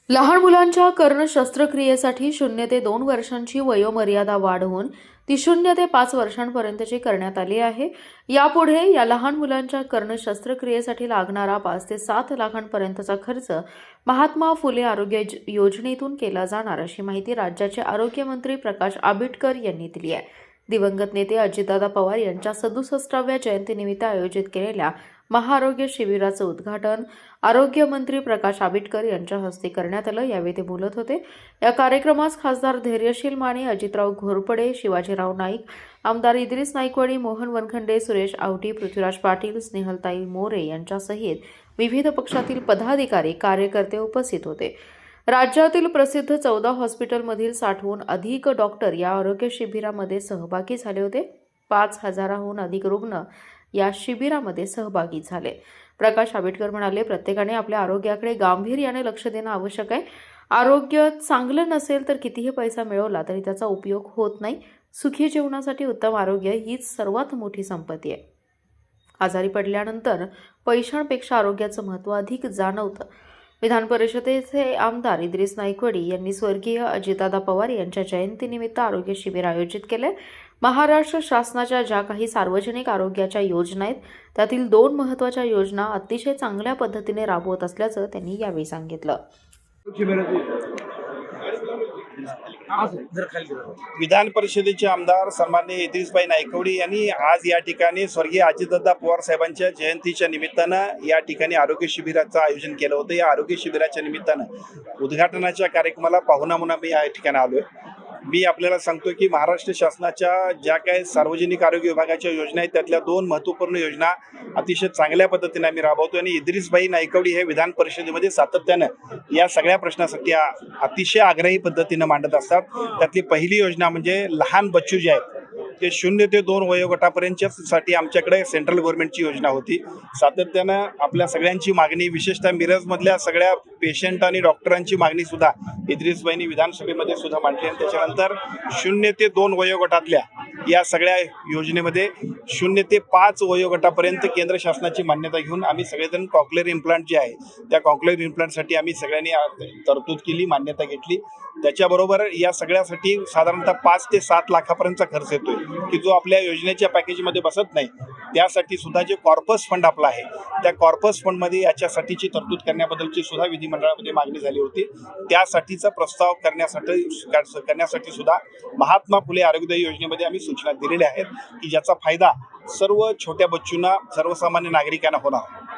लहान मुलांच्या कर्ण शस्त्रक्रियेसाठी 0 ते 2 वर्षांची वयोमर्यादा वाढवून ती 0 ते 5 वर्षांपर्यंतची करण्यात आली आहे। यापुढे या लहान मुलांच्या कर्ण शस्त्रक्रियेसाठी लागणारा 5 ते 7 लाखांपर्यंतचा खर्च महात्मा फुले आरोग्य योजनेतून केला जाणार अशी माहिती राज्याचे आरोग्यमंत्री प्रकाश आंबेडकर यांनी दिली आहे। दिवंगत नेते अजितदादा पवार यांच्या 67व्या जयंतीनिमित्त आयोजित केलेल्या महाआरोग्य शिबिराचं उद्घाटन आरोग्यमंत्री प्रकाश आंबेडकर यांच्या हस्ते करण्यात आलं। यावेळी ते बोलत होते। या कार्यक्रमास खासदार धैर्यशील माने, अजितराव घोरपडे, शिवाजीराव नाईक, आमदार इद्रिस नाईकवाडी, मोहन वनखंडे, सुरेश आवटी, पृथ्वीराज पाटील, स्नेहलताई मोरे यांच्यासहित विविध पक्षातील पदाधिकारी, कार्यकर्ते उपस्थित होते। राज्यातील प्रसिद्ध 14 हॉस्पिटलमधील 60हून अधिक डॉक्टर या आरोग्य शिबिरामध्ये सहभागी झाले होते। 5000हून अधिक रुग्ण या शिबिरामध्ये सहभागी झाले। प्रकाश आंबेडकर म्हणाले, प्रत्येकाने आपल्या आरोग्याकडे गांभीर्याने लक्ष देणं आवश्यक आहे। आरोग्य चांगलं नसेल तर कितीही पैसा मिळवला तरी त्याचा उपयोग होत नाही। सुखी जीवनासाठी उत्तम आरोग्य हीच सर्वात मोठी संपत्ती आहे। आजारी पडल्यानंतर पैशांपेक्षा आरोग्याचं महत्त्व अधिक जाणवतं। विधान परिषदेचे आमदार इद्रिस नाईकवाडी यांनी स्वर्गीय अजितदादा पवार यांच्या जयंतीनिमित्त आरोग्य शिबिर आयोजित केले। महाराष्ट्र शासनाच्या ज्या काही सार्वजनिक आरोग्याच्या योजना आहेत त्यातील 2 महत्त्वाच्या योजना अतिशय चांगल्या पद्धतीने राबवत असल्याचं त्यांनी यावेळी सांगितलं। विधान परिषदेचे आमदार सन्माननीय इद्रिसभाई नाईकवाडी यांनी आज या ठिकाणी स्वर्गीय अजितदादा पवार साहेबांच्या जयंतीच्या निमित्तानं या ठिकाणी आरोग्य शिबिराचं आयोजन केलं होतं। या आरोग्य शिबिराच्या निमित्तानं उद्घाटनाच्या कार्यक्रमाला पाहुणा म्हणून मी या ठिकाणी आलोय। मी आपल्याला सांगतो की महाराष्ट्र शासनाच्या ज्या काही सार्वजनिक आरोग्य विभागाच्या योजना आहेत त्यातल्या 2 महत्त्वपूर्ण योजना अतिशय चांगल्या पद्धतीने आम्ही राबवतो आणि इद्रिसभाई नाईकवाडी हे विधान परिषदेमध्ये सातत्यानं या सगळ्या प्रश्नासाठी अतिशय आग्रही पद्धतीने मांडत असतात। त्यातली पहिली योजना म्हणजे लहान बच्चू जे आहेत ते 0 ते 2 वयोगटापर्यंतच्यासाठी आमच्याकडे सेंट्रल गव्हर्नमेंटची योजना होती। सातत्यानं आपल्या सगळ्यांची मागणी, विशेषतः मिरजमधल्या सगळ्या पेशंट आणि डॉक्टरांची मागणी सुद्धा इद्रिसभाईंनी विधानसभेमध्ये सुद्धा मांडली आणि त्याच्यानंतर 0 ते 2 वयोगटातल्या या सगळ्या योजनेमध्ये 0 ते 5 वयोगटापर्यंत केंद्र शासनाची मान्यता घेऊन आम्ही सगळेजण कॉक्लिअर इम्प्लांट जे आहे त्या कॉक्लिअर इम्प्लांटसाठी आम्ही सगळ्यांनी तरतूद केली, मान्यता घेतली। त्याच्याबरोबर या सगळ्यासाठी साधारणतः 5 ते 7 लाखापर्यंतचा खर्च येतोय की जो आपल्या योजनेच्या पॅकेजमध्ये बसत नाही। त्यासाठी सुद्धा जे कॉर्पस फंड आपला आहे त्या कॉर्पस फंडमध्ये याच्यासाठीची तरतूद करण्याबद्दलची सुद्धा विधिमंडळामध्ये मागणी झाली होती। त्यासाठीचा प्रस्ताव करण्यासाठी सुद्धा महात्मा फुले आरोग्य योजनेमध्ये आम्ही सूचना दिलेल्या आहेत की ज्याचा फायदा सर्व छोट्या बच्चूंना, सर्वसामान्य नागरिकांना होणार।